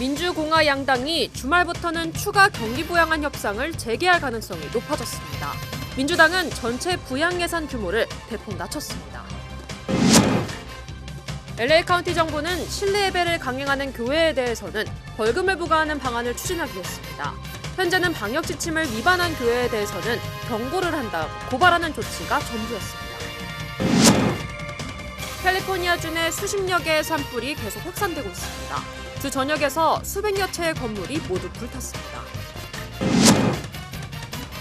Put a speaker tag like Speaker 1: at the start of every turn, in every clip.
Speaker 1: 민주공화 양당이 주말부터는 추가 경기 부양안 협상을 재개할 가능성이 높아졌습니다. 민주당은 전체 부양 예산 규모를 대폭 낮췄습니다. LA 카운티 정부는 실내 예배를 강행하는 교회에 대해서는 벌금을 부과하는 방안을 추진하기로 했습니다. 현재는 방역 지침을 위반한 교회에 대해서는 경고를 한 다음 고발하는 조치가 전부였습니다. 캘리포니아주 내 수십여 개의 산불이 계속 확산되고 있습니다. 주 전역에서 수백여 채의 건물이 모두 불탔습니다.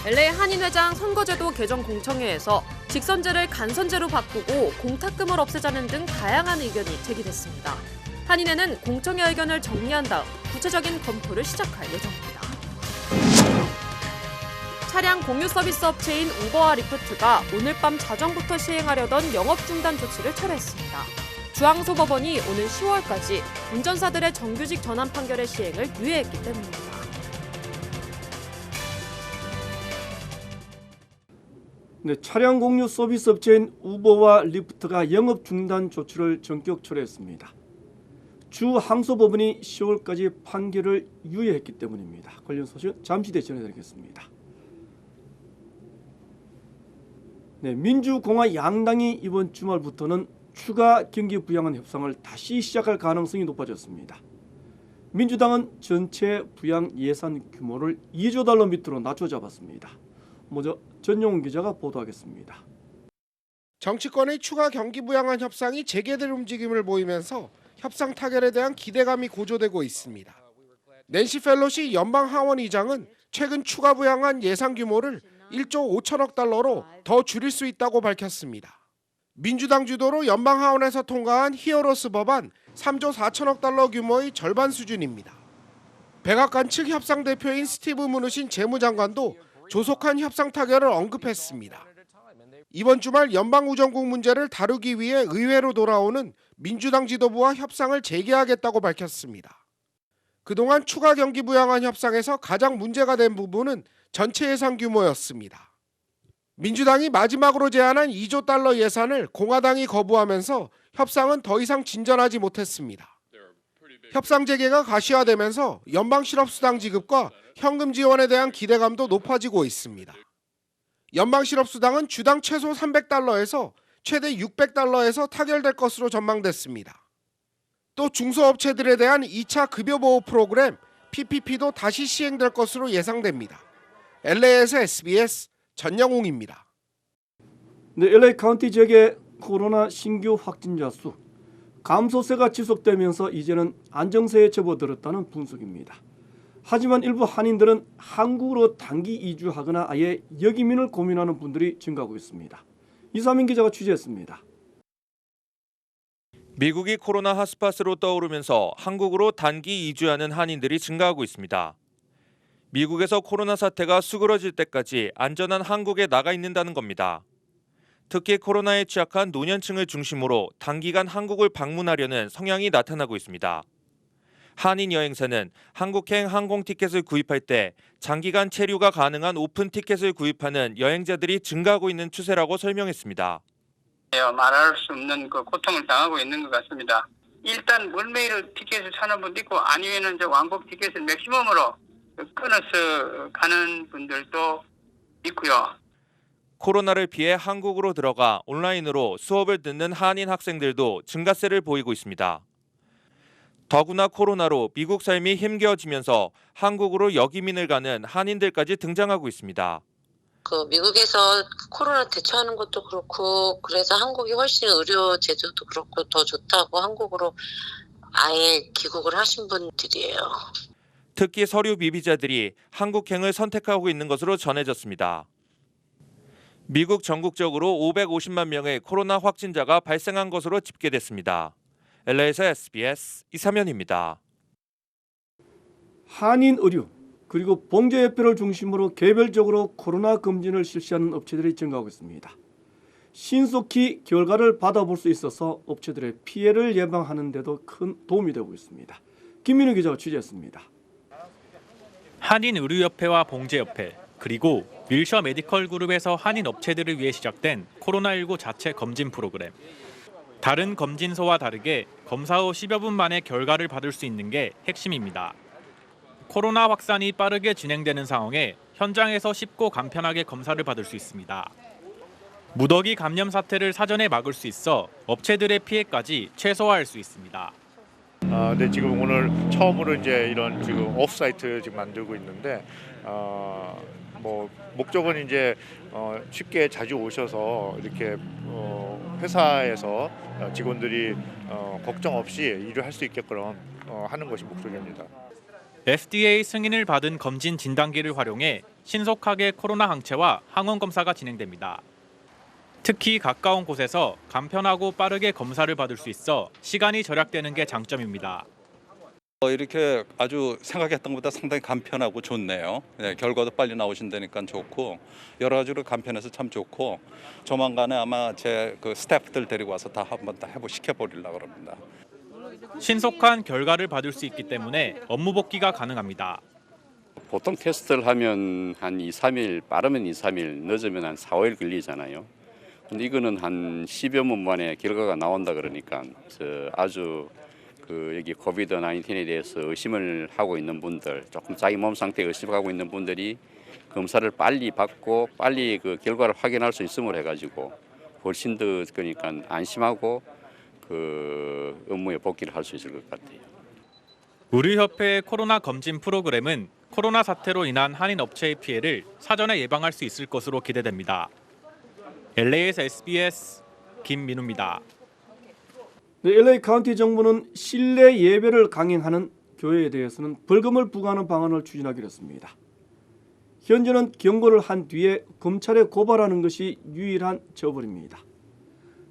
Speaker 1: LA 한인회장 선거제도 개정 공청회에서 직선제를 간선제로 바꾸고 공탁금을 없애자는 등 다양한 의견이 제기됐습니다. 한인회는 공청회 의견을 정리한 다음 구체적인 검토를 시작할 예정입니다. 차량 공유 서비스 업체인 우버와 리프트가 오늘 밤 자정부터 시행하려던 영업 중단 조치를 철회했습니다. 중앙소법원이 오는 10월까지 운전사들의 정규직 전환 판결의 시행을 유예했기 때문입니다.
Speaker 2: 네, 차량 공유 서비스 업체인 우버와 리프트가 영업 중단 조치를 전격 철회했습니다. 주 항소법원이 10월까지 판결을 유예했기 때문입니다. 관련 소식 잠시 뒤에 전해드리겠습니다. 네, 민주공화 양당이 이번 주말부터는 추가 경기 부양안 협상을 다시 시작할 가능성이 높아졌습니다. 민주당은 전체 부양 예산 규모를 2조 달러 밑으로 낮춰 잡았습니다. 먼저 전용훈 기자가 보도하겠습니다.
Speaker 3: 정치권의 추가 경기 부양안 협상이 재개될 움직임을 보이면서 협상 타결에 대한 기대감이 고조되고 있습니다. 낸시 펠로시 연방 하원 의장은 최근 추가 부양안 예산 규모를 1조 5천억 달러로 더 줄일 수 있다고 밝혔습니다. 민주당 주도로 연방 하원에서 통과한 히어로스 법안 3조 4천억 달러 규모의 절반 수준입니다. 백악관 측 협상 대표인 스티브 무누신 재무장관도 조속한 협상 타결을 언급했습니다. 이번 주말 연방우정국 문제를 다루기 위해 의회로 돌아오는 민주당 지도부와 협상을 재개하겠다고 밝혔습니다. 그동안 추가 경기 부양안 협상에서 가장 문제가 된 부분은 전체 예산 규모였습니다. 민주당이 마지막으로 제안한 2조 달러 예산을 공화당이 거부하면서 협상은 더 이상 진전하지 못했습니다. 협상 재개가 가시화되면서 연방 실업수당 지급과 현금 지원에 대한 기대감도 높아지고 있습니다. 연방 실업수당은 주당 최소 300달러에서 최대 600달러에서 타결될 것으로 전망됐습니다. 또 중소업체들에 대한 2차 급여보호 프로그램 PPP도 다시 시행될 것으로 예상됩니다. LA에서 SBS 전영웅입니다.
Speaker 2: 네, LA 카운티 지역의 코로나 신규 확진자 수 감소세가 지속되면서 이제는 안정세에 접어들었다는 분석입니다. 하지만 일부 한인들은 한국으로 단기 이주하거나 아예 역이민을 고민하는 분들이 증가하고 있습니다. 이사민 기자가 취재했습니다.
Speaker 4: 미국이 코로나 핫스팟으로 떠오르면서 한국으로 단기 이주하는 한인들이 증가하고 있습니다. 미국에서 코로나 사태가 수그러질 때까지 안전한 한국에 나가 있는다는 겁니다. 특히 코로나에 취약한 노년층을 중심으로 단기간 한국을 방문하려는 성향이 나타나고 있습니다. 한인 여행사는 한국행 항공 티켓을 구입할 때 장기간 체류가 가능한 오픈 티켓을 구입하는 여행자들이 증가하고 있는 추세라고 설명했습니다.
Speaker 5: 말할 수 없는 그 고통을 당하고 있는 것 같습니다. 일단 멀메이로 티켓을 사는 분도 있고 아니면은 이제 왕복 티켓을 맥시멈으로 끊어서 가는 분들도 있고요.
Speaker 4: 코로나를 피해 한국으로 들어가 온라인으로 수업을 듣는 한인 학생들도 증가세를 보이고 있습니다. 더구나 코로나로 미국 삶이 힘겨워지면서 한국으로 역이민을 가는 한인들까지 등장하고 있습니다.
Speaker 6: 미국에서 코로나 대처하는 것도 그렇고 그래서 한국이 훨씬 의료 제도도 그렇고 더 좋다고 한국으로 아예 귀국을 하신 분들이에요.
Speaker 4: 특히 서류 미비자들이 한국행을 선택하고 있는 것으로 전해졌습니다. 미국 전국적으로 550만 명의 코로나 확진자가 발생한 것으로 집계됐습니다. LA에서 SBS 이사면입니다.
Speaker 2: 한인 의류 그리고 봉제협회를 중심으로 개별적으로 코로나 검진을 실시하는 업체들이 증가하고 있습니다. 신속히 결과를 받아볼 수 있어서 업체들의 피해를 예방하는 데도 큰 도움이 되고 있습니다. 김민우 기자가 취재했습니다.
Speaker 7: 한인의료협회와 봉제협회 그리고 윌셔 메디컬 그룹에서 한인 업체들을 위해 시작된 코로나19 자체 검진 프로그램. 다른 검진소와 다르게 검사 후 10여 분 만에 결과를 받을 수 있는 게 핵심입니다. 코로나 확산이 빠르게 진행되는 상황에 현장에서 쉽고 간편하게 검사를 받을 수 있습니다. 무더기 감염 사태를 사전에 막을 수 있어 업체들의 피해까지 최소화할 수 있습니다.
Speaker 8: 근데 지금 오늘 처음으로 이제 이런 지금 오프사이트 지금 만들고 있는데 뭐 목적은 이제 쉽게 자주 오셔서 이렇게 회사에서 직원들이 걱정 없이 일을 할 수 있게끔 하는 것이 목적입니다.
Speaker 7: FDA 승인을 받은 검진 진단기를 활용해 신속하게 코로나 항체와 항원 검사가 진행됩니다. 특히 가까운 곳에서 간편하고 빠르게 검사를 받을 수 있어 시간이 절약되는 게 장점입니다.
Speaker 9: 이렇게 아주 생각했던 것보다 상당히 간편하고 좋네요. 네, 결과도 빨리 나오신다니까 좋고 여러 가지로 간편해서 참 좋고 조만간에 아마 제 그 스태프들 데리고 와서 다 한번 다 시켜버리려고 합니다.
Speaker 7: 신속한 결과를 받을 수 있기 때문에 업무 복귀가 가능합니다.
Speaker 10: 보통 테스트를 하면 한 2, 3일, 빠르면 2, 3일, 늦으면 한 4, 5일 걸리잖아요. 근데 이거는 한 10여 분 만에 결과가 나온다 그러니까 아주 여기 코비드 19에 대해서 의심을 하고 있는 분들, 조금 자기 몸 상태 의심하고 있는 분들이 검사를 빨리 받고 빨리 그 결과를 확인할 수 있음을 해가지고 훨씬 더 그러니까 안심하고 그 업무에 복귀를 할 수 있을 것 같아요.
Speaker 7: 의료협회의 코로나 검진 프로그램은 코로나 사태로 인한 한인 업체의 피해를 사전에 예방할 수 있을 것으로 기대됩니다. LA에서 SBS 김민우입니다.
Speaker 2: 네, LA 카운티 정부는 실내 예배를 강행하는 교회에 대해서는 벌금을 부과하는 방안을 추진하기로 했습니다. 현재는 경고를 한 뒤에 검찰에 고발하는 것이 유일한 처벌입니다.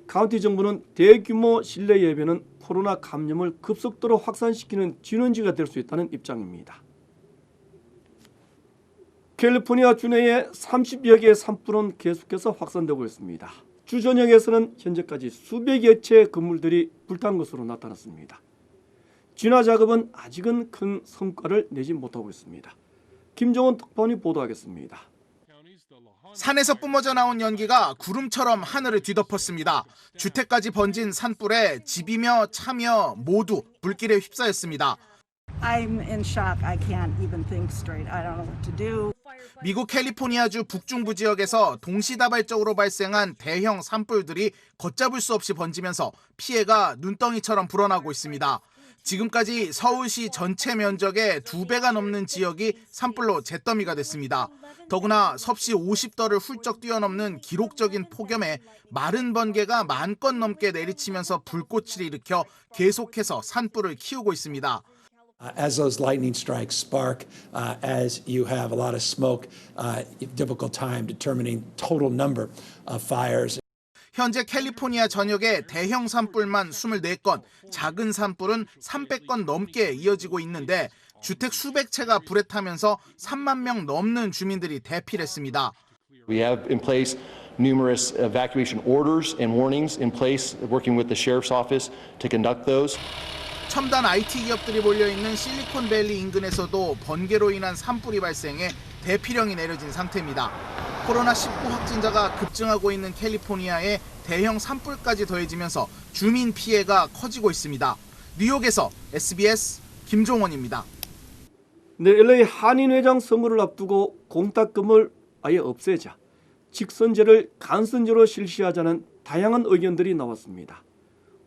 Speaker 2: 카운티 정부는 대규모 실내 예배는 코로나 감염을 급속도로 확산시키는 진원지가 될 수 있다는 입장입니다. 캘리포니아 주내에 30여 개의 산불은 계속해서 확산되고 있습니다. 주 전역에서는 현재까지 수백여 채의 건물들이 불탄 것으로 나타났습니다. 진화 작업은 아직은 큰 성과를 내지 못하고 있습니다. 김정은 특파원이 보도하겠습니다.
Speaker 11: 산에서 뿜어져 나온 연기가 구름처럼 하늘을 뒤덮었습니다. 주택까지 번진 산불에 집이며 차며 모두 불길에 휩싸였습니다.
Speaker 12: I'm in shock. I can't even think straight. I don't know what to do.
Speaker 11: 미국 캘리포니아주 북중부 지역에서 동시다발적으로 발생한 대형 산불들이 걷잡을 수 없이 번지면서 피해가 눈덩이처럼 불어나고 있습니다. 지금까지 서울시 전체 면적의 2배가 넘는 지역이 산불로 잿더미가 됐습니다. 더구나 섭씨 50도를 훌쩍 뛰어넘는 기록적인 폭염에 마른 번개가 10,000건 넘게 내리치면서 불꽃을 일으켜 계속해서 산불을 키우고 있습니다.
Speaker 13: As those lightning strikes spark, as you have a lot of smoke, difficult time determining total number of fires.
Speaker 11: 현재 캘리포니아 전역의 대형 산불만 24건, 작은 산불은 300건 넘게 이어지고 있는데 주택 수백 채가 불에 타면서 3만 명 넘는 주민들이 대피했습니다.
Speaker 14: We have in place numerous evacuation orders and warnings in place, working with the sheriff's office to conduct those.
Speaker 11: 첨단 IT 기업들이 몰려있는 실리콘밸리 인근에서도 번개로 인한 산불이 발생해 대피령이 내려진 상태입니다. 코로나19 확진자가 급증하고 있는 캘리포니아에 대형 산불까지 더해지면서 주민 피해가 커지고 있습니다. 뉴욕에서 SBS 김종원입니다.
Speaker 2: 네, LA 한인회장 선거를 앞두고 공탁금을 아예 없애자, 직선제를 간선제로 실시하자는 다양한 의견들이 나왔습니다.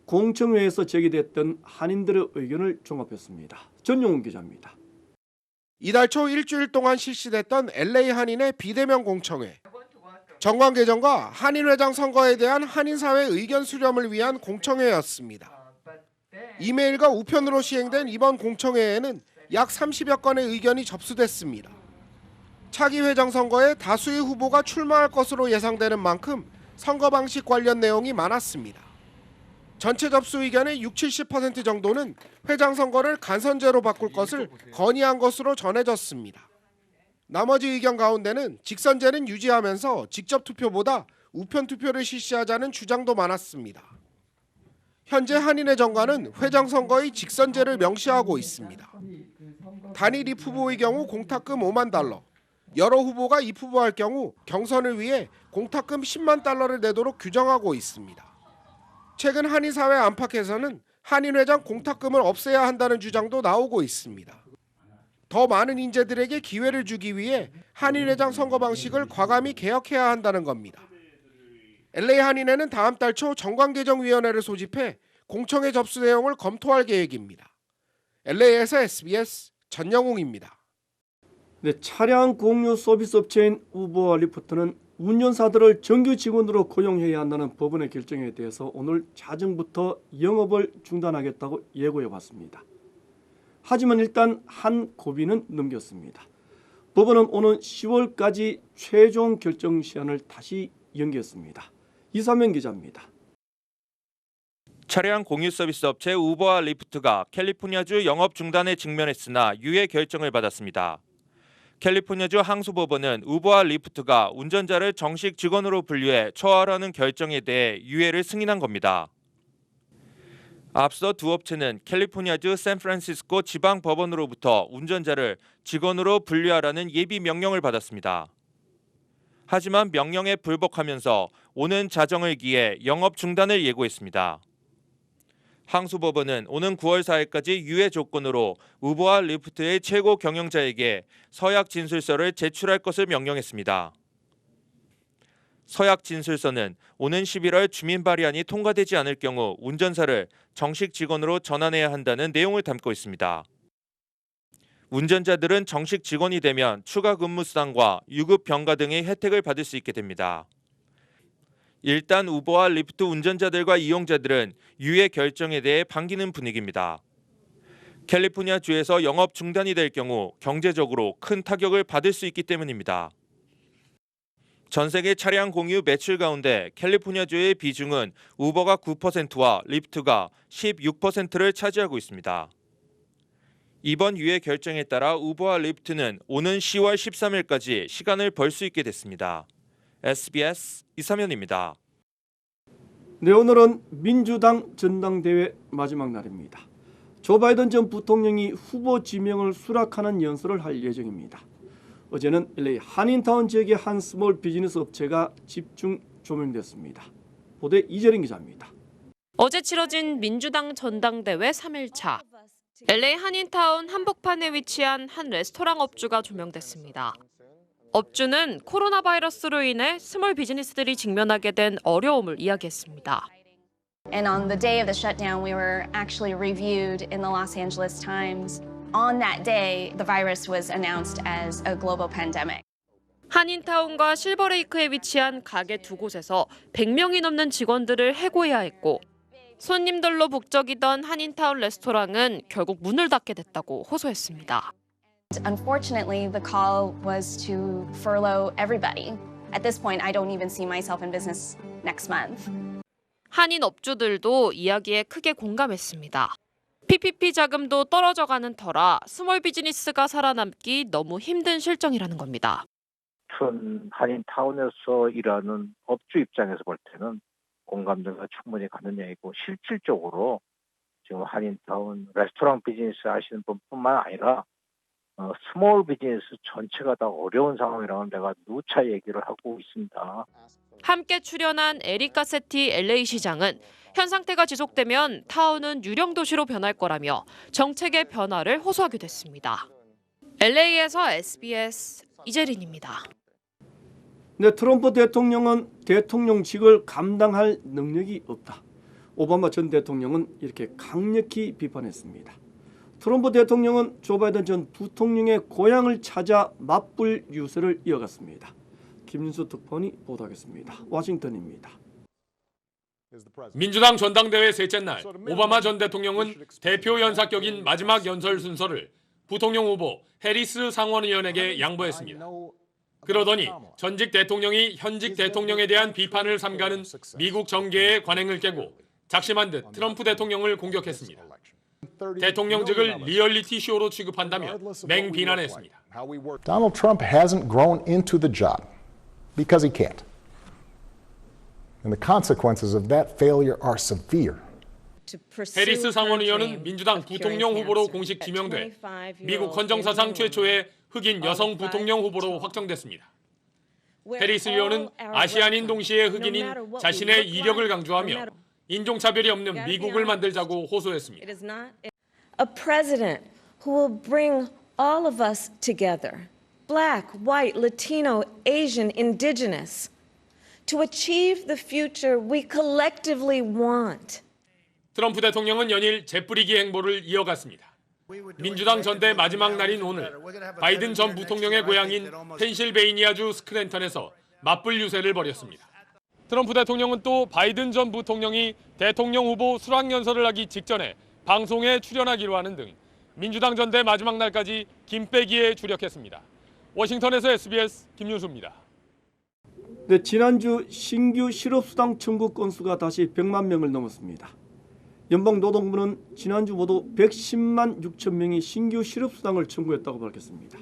Speaker 2: 공청회에서 제기됐던 한인들의 의견을 종합했습니다. 전용훈 기자입니다.
Speaker 3: 이달 초 일주일 동안 실시됐던 LA 한인의 비대면 공청회. 정관 개정과 한인회장 선거에 대한 한인사회 의견 수렴을 위한 공청회였습니다. 이메일과 우편으로 시행된 이번 공청회에는 약 30여 건의 의견이 접수됐습니다. 차기 회장 선거에 다수의 후보가 출마할 것으로 예상되는 만큼 선거 방식 관련 내용이 많았습니다. 전체 접수 의견의 60-70% 정도는 회장 선거를 간선제로 바꿀 것을 건의한 것으로 전해졌습니다. 나머지 의견 가운데는 직선제는 유지하면서 직접 투표보다 우편 투표를 실시하자는 주장도 많았습니다. 현재 한인회 정관은 회장 선거의 직선제를 명시하고 있습니다. 단일 입후보의 경우 공탁금 $50,000, 여러 후보가 입후보할 경우 경선을 위해 공탁금 $100,000를 내도록 규정하고 있습니다. 최근 한인사회 안팎에서는 한인회장 공탁금을 없애야 한다는 주장도 나오고 있습니다. 더 많은 인재들에게 기회를 주기 위해 한인회장 선거 방식을 과감히 개혁해야 한다는 겁니다. LA 한인회는 다음 달 초 정관개정위원회를 소집해 공청회 접수 내용을 검토할 계획입니다. LA에서 SBS 전영웅입니다.
Speaker 2: 네, 차량 공유 서비스 업체인 우버와 리프트는 운전사들을 정규 직원으로 고용해야 한다는 법원의 결정에 대해서 오늘 자정부터 영업을 중단하겠다고 예고해 봤습니다. 하지만 일단 한 고비는 넘겼습니다. 법원은 오는 10월까지 최종 결정 시한을 다시 연기했습니다. 이사명 기자입니다.
Speaker 4: 차량 공유 서비스 업체 우버와 리프트가 캘리포니아주 영업 중단에 직면했으나 유예 결정을 받았습니다. 캘리포니아주 항소법원은 우버와 리프트가 운전자를 정식 직원으로 분류해 처하라는 결정에 대해 유예를 승인한 겁니다. 앞서 두 업체는 캘리포니아주 샌프란시스코 지방법원으로부터 운전자를 직원으로 분류하라는 예비 명령을 받았습니다. 하지만 명령에 불복하면서 오는 자정을 기해 영업 중단을 예고했습니다. 항소법원은 오는 9월 4일까지 유예 조건으로 우버와 리프트의 최고 경영자에게 서약 진술서를 제출할 것을 명령했습니다. 서약 진술서는 오는 11월 주민 발의안이 통과되지 않을 경우 운전사를 정식 직원으로 전환해야 한다는 내용을 담고 있습니다. 운전자들은 정식 직원이 되면 추가 근무 수당과 유급 병가 등의 혜택을 받을 수 있게 됩니다. 일단 우버와 리프트 운전자들과 이용자들은 유예 결정에 대해 반기는 분위기입니다. 캘리포니아 주에서 영업 중단이 될 경우 경제적으로 큰 타격을 받을 수 있기 때문입니다. 전 세계 차량 공유 매출 가운데 캘리포니아주의 비중은 우버가 9%와 리프트가 16%를 차지하고 있습니다. 이번 유예 결정에 따라 우버와 리프트는 오는 10월 13일까지 시간을 벌 수 있게 됐습니다. SBS 이사면입니다.
Speaker 2: 네, 오늘은 민주당 전당대회 마지막 날입니다. 조 바이든 전 부통령이 후보 지명을 수락하는 연설을 할 예정입니다. 어제는 LA 한인타운 지역의 한 스몰 비즈니스 업체가 집중 조명됐습니다. 보도에 이재린 기자입니다.
Speaker 1: 어제 치러진 민주당 전당대회 3일차. LA 한인타운 한복판에 위치한 한 레스토랑 업주가 조명됐습니다. 업주는 코로나 바이러스로 인해 스몰 비즈니스들이 직면하게 된 어려움을 이야기했습니다.
Speaker 15: And on the day of the shutdown, we were actually reviewed in the Los Angeles Times. On that day, the virus was announced as a global pandemic.
Speaker 1: 한인타운과 실버레이크에 위치한 가게 두 곳에서 100명이 넘는 직원들을 해고해야 했고 손님들로 북적이던 한인타운 레스토랑은 결국 문을 닫게 됐다고 호소했습니다.
Speaker 15: Unfortunately, the call was to furlough everybody. At this point, I don't even see myself in business next month.
Speaker 1: 한인 업주들도 이야기에 크게 공감했습니다. PPP 자금도 떨어져가는 터라 스몰 비즈니스가 살아남기 너무 힘든 실정이라는 겁니다.
Speaker 16: 큰 한인타운에서 일하는 업주 입장에서 볼 때는 공감대가 충분히 가는 얘기고 실질적으로 지금 한인타운 레스토랑 비즈니스 하시는 분뿐만 아니라 스몰 비즈니스 전체가 다 어려운 상황이라고 내가 누차 얘기를 하고 있습니다.
Speaker 1: 함께 출연한 에리카 세티 LA 시장은 현 상태가 지속되면 타운은 유령 도시로 변할 거라며 정책의 변화를 호소하기도 했습니다. LA에서 SBS 이재린입니다.
Speaker 2: 네, 트럼프 대통령은 대통령직을 감당할 능력이 없다. 오바마 전 대통령은 이렇게 강력히 비판했습니다. 트럼프 대통령은 조 바이든 전 부통령의 고향을 찾아 맞불 유세를 이어갔습니다. 김윤수 특파원이 보도하겠습니다. 워싱턴입니다.
Speaker 17: 민주당 전당대회 셋째 날 오바마 전 대통령은 대표 연사격인 마지막 연설 순서를 부통령 후보 해리스 상원의원에게 양보했습니다. 그러더니 전직 대통령이 현직 대통령에 대한 비판을 삼가는 미국 정계의 관행을 깨고 작심한 듯 트럼프 대통령을 공격했습니다. 대통령직을 리얼리티 쇼로 취급한다며 맹비난했습니다.
Speaker 18: Donald Trump hasn't grown into the job because he can't. And the consequences of that failure are severe.
Speaker 17: 해리스 상원의원은 민주당 부통령 후보로 공식 지명돼 미국 헌정사상 최초의 흑인 여성 부통령 후보로 확정됐습니다. 해리스 의원은 아시안인 동시에 흑인인 자신의 이력을 강조하며 인종차별이 없는 미국을 만들자고 호소했습니다.
Speaker 19: A president who will bring all of us together, black, white, Latino, Asian, indigenous, to achieve the future we collectively want.
Speaker 17: 트럼프 대통령은 연일 재뿌리기 행보를 이어갔습니다. 민주당 전대 마지막 날인 오늘 바이든 전 부통령의 고향인 펜실베이니아주 스크랜턴에서 맞불 유세를 벌였습니다. 트럼프 대통령은 또 바이든 전 부통령이 대통령 후보 수락연설을 하기 직전에 방송에 출연하기로 하는 등 민주당 전대 마지막 날까지 김빼기에 주력했습니다. 워싱턴에서 SBS 김윤수입니다.
Speaker 2: 네, 지난주 신규 실업수당 청구 건수가 다시 100만 명을 넘었습니다. 연방노동부는 지난주 모두 110만 6천 명이 신규 실업수당을 청구했다고 밝혔습니다.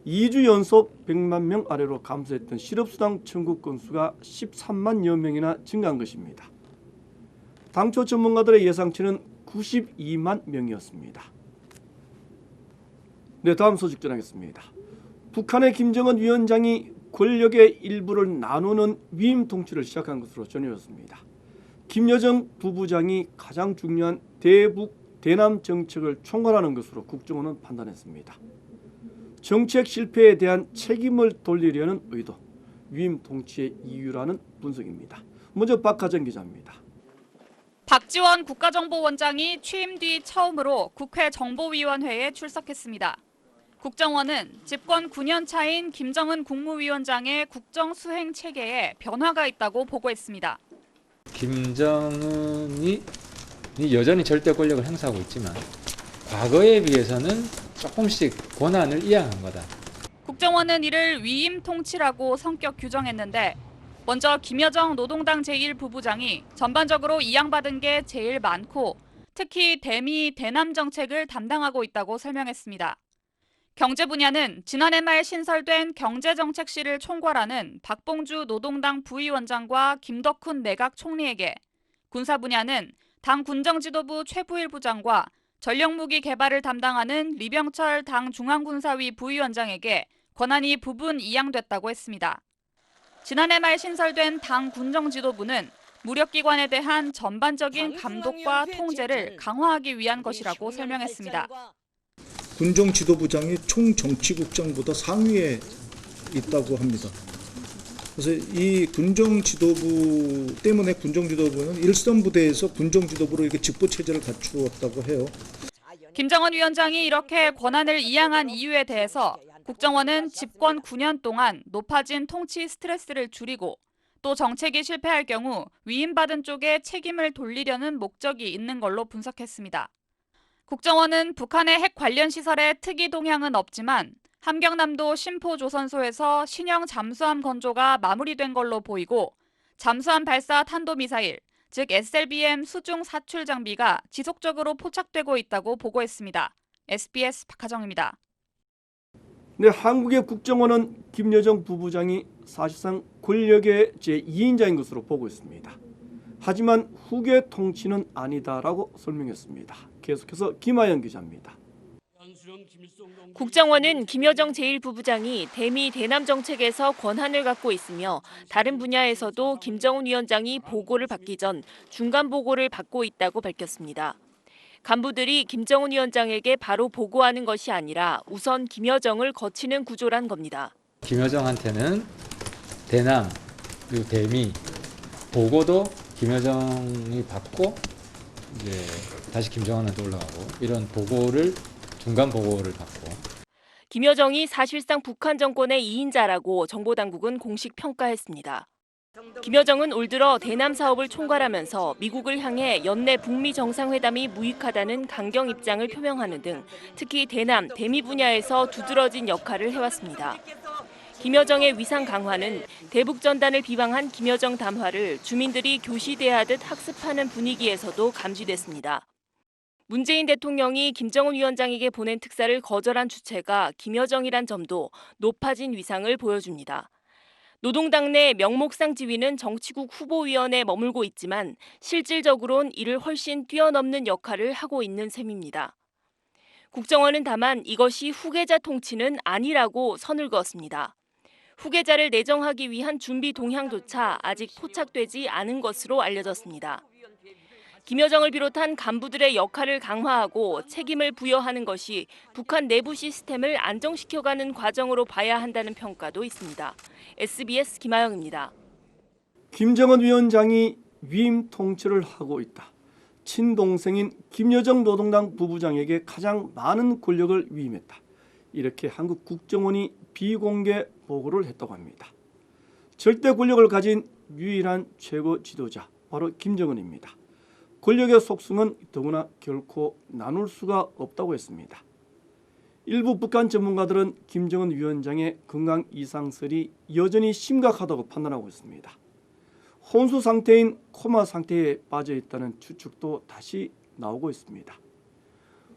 Speaker 2: 2주 연속 100만 명 아래로 감소했던 실업수당 청구 건수가 13만여 명이나 증가한 것입니다. 당초 전문가들의 예상치는 92만 명이었습니다. 네, 다음 소식 전하겠습니다. 북한의 김정은 위원장이 권력의 일부를 나누는 위임 통치를 시작한 것으로 전해졌습니다. 김여정 부부장이 가장 중요한 대북, 대남 정책을 총괄하는 것으로 국정원은 판단했습니다. 정책 실패에 대한 책임을 돌리려는 의도, 위임 통치의 이유라는 분석입니다. 먼저 박하정 기자입니다.
Speaker 20: 박지원 국가정보원장이 취임 뒤 처음으로 국회 정보위원회에 출석했습니다. 국정원은 집권 9년 차인 김정은 국무위원장의 국정수행 체계에 변화가 있다고 보고했습니다.
Speaker 21: 김정은이 여전히 절대 권력을 행사하고 있지만 과거에 비해서는 조금씩 권한을 이양한 거다.
Speaker 20: 국정원은 이를 위임 통치라고 성격 규정했는데 먼저 김여정 노동당 제1부부장이 전반적으로 이양받은 게 제일 많고 특히 대미, 대남 정책을 담당하고 있다고 설명했습니다. 경제 분야는 지난해 말 신설된 경제정책실을 총괄하는 박봉주 노동당 부위원장과 김덕훈 내각 총리에게, 군사 분야는 당 군정지도부 최부일 부장과 전력무기 개발을 담당하는 리병철 당 중앙군사위 부위원장에게 권한이 부분 이양됐다고 했습니다. 지난해 말 신설된 당 군정지도부는 무력기관에 대한 전반적인 감독과 통제를 강화하기 위한 것이라고 설명했습니다.
Speaker 22: 군정지도부장이 총정치국장보다 상위에 있다고 합니다. 그래서 이 군정지도부 때문에 군정지도부는 일선부대에서 군정지도부로 이렇게 직보체제를 갖추었다고 해요.
Speaker 20: 김정은 위원장이 이렇게 권한을 이양한 이유에 대해서 국정원은 집권 9년 동안 높아진 통치 스트레스를 줄이고 또 정책이 실패할 경우 위임받은 쪽에 책임을 돌리려는 목적이 있는 걸로 분석했습니다. 국정원은 북한의 핵 관련 시설에 특이 동향은 없지만 함경남도 심포조선소에서 신형 잠수함 건조가 마무리된 걸로 보이고 잠수함 발사 탄도미사일, 즉 SLBM 수중 사출 장비가 지속적으로 포착되고 있다고 보고했습니다. SBS 박하정입니다.
Speaker 2: 네, 한국의 국정원은 김여정 부부장이 사실상 권력의 제2인자인 것으로 보고 있습니다. 하지만 후계 통치는 아니다라고 설명했습니다. 계속해서 김아연 기자입니다.
Speaker 23: 국정원은 김여정 제1부부장이 대미 대남 정책에서 권한을 갖고 있으며 다른 분야에서도 김정은 위원장이 보고를 받기 전 중간 보고를 받고 있다고 밝혔습니다. 간부들이 김정은 위원장에게 바로 보고하는 것이 아니라 우선 김여정을 거치는 구조란 겁니다.
Speaker 21: 김여정한테는 대남 그리고 대미 보고도 김여정이 받고 이제 다시 김정은한테 올라가고 이런 보고를 중간 보고를 받고.
Speaker 23: 김여정이 사실상 북한 정권의 2인자라고 정보당국은 공식 평가했습니다. 김여정은 올 들어 대남 사업을 총괄하면서 미국을 향해 연내 북미 정상회담이 무익하다는 강경 입장을 표명하는 등 특히 대남, 대미 분야에서 두드러진 역할을 해왔습니다. 김여정의 위상 강화는 대북 전단을 비방한 김여정 담화를 주민들이 교시대하듯 학습하는 분위기에서도 감지됐습니다. 문재인 대통령이 김정은 위원장에게 보낸 특사를 거절한 주체가 김여정이란 점도 높아진 위상을 보여줍니다. 노동당 내 명목상 지위는 정치국 후보위원회에 머물고 있지만 실질적으론 이를 훨씬 뛰어넘는 역할을 하고 있는 셈입니다. 국정원은 다만 이것이 후계자 통치는 아니라고 선을 그었습니다. 후계자를 내정하기 위한 준비 동향조차 아직 포착되지 않은 것으로 알려졌습니다. 김여정을 비롯한 간부들의 역할을 강화하고 책임을 부여하는 것이 북한 내부 시스템을 안정시켜가는 과정으로 봐야 한다는 평가도 있습니다. SBS 김아영입니다.
Speaker 2: 김정은 위원장이 위임 통치를 하고 있다. 친동생인 김여정 노동당 부부장에게 가장 많은 권력을 위임했다. 이렇게 한국 국정원이 비공개 보고를 했다고 합니다. 절대 권력을 가진 유일한 최고 지도자, 바로 김정은입니다. 권력의 속성은 더구나 결코 나눌 수가 없다고 했습니다. 일부 북한 전문가들은 김정은 위원장의 건강 이상설이 여전히 심각하다고 판단하고 있습니다. 혼수 상태인 코마 상태에 빠져 있다는 추측도 다시 나오고 있습니다.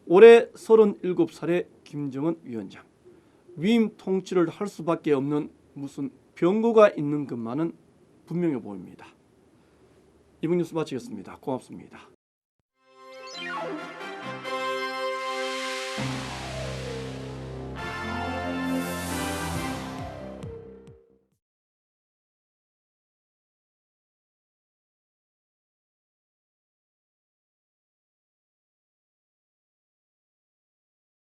Speaker 2: 올해 37살의 김정은 위원장, 위임 통치를 할 수밖에 없는 무슨 병고가 있는 것만은 분명해 보입니다. 이번 뉴스 마치겠습니다. 고맙습니다.